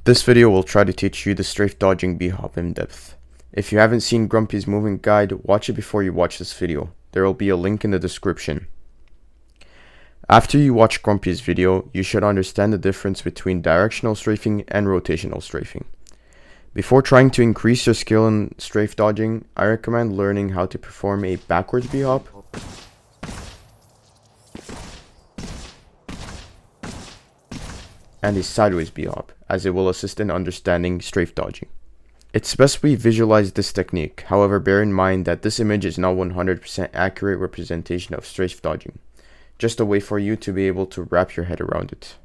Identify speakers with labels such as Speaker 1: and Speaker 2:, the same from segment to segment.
Speaker 1: This video will try to teach you the strafe dodging b-hop in depth. If you haven't seen Grumpy's movement guide, watch it before you watch this video. There will be a link in the description. After you watch Grumpy's video, you should understand the difference between directional strafing and rotational strafing. Before trying to increase your skill in strafe dodging, I recommend learning how to perform a backwards b-hop, and a sideways b-hop, as it will assist in understanding strafe dodging. It's best we visualize this technique, however bear in mind that this image is not 100% accurate representation of strafe dodging, just a way for you to be able to wrap your head around it.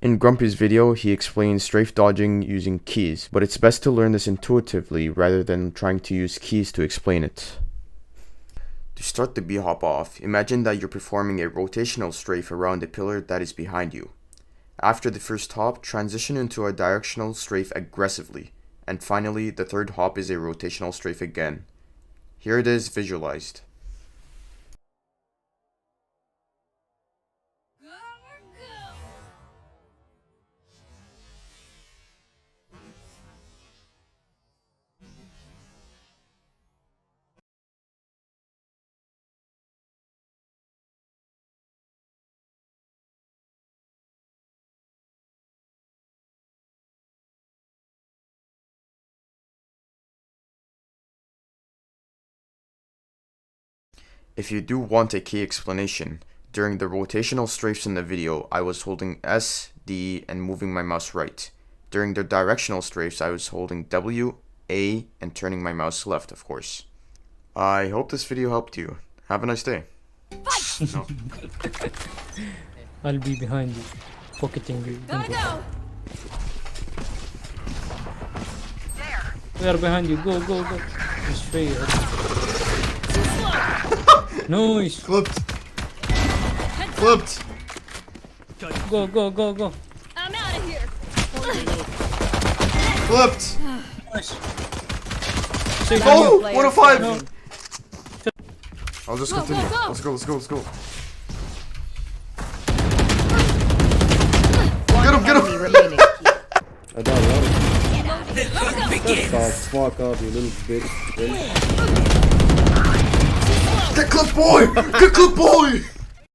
Speaker 1: In Grumpy's video, he explains strafe dodging using keys, but it's best to learn this intuitively rather than trying to use keys to explain it. To start the b-hop off, imagine that you're performing a rotational strafe around a pillar that is behind you. After the first hop, transition into a directional strafe aggressively, and finally the third hop is a rotational strafe again. Here it is visualized. If you do want a key explanation, during the rotational strafes in the video, I was holding S, D, and moving my mouse right. During the directional strafes, I was holding W, A, and turning my mouse left, of course. I hope this video helped you. Have a nice day. No.
Speaker 2: I'll be behind you, pocketing you.
Speaker 3: Go!
Speaker 2: We are behind you. Go. Straight. Nice.
Speaker 1: Flipped.
Speaker 2: Go.
Speaker 3: I'm out of here.
Speaker 1: Flipped.
Speaker 2: Nice.
Speaker 1: Oh,
Speaker 3: player.
Speaker 1: 105.
Speaker 2: No.
Speaker 1: I'll just
Speaker 3: Go,
Speaker 1: continue.
Speaker 3: go, go.
Speaker 1: Let's go. Get him.
Speaker 3: Remaining.
Speaker 4: I got a lot of Shut the fuck up, you little bitch.
Speaker 1: Get clip boy!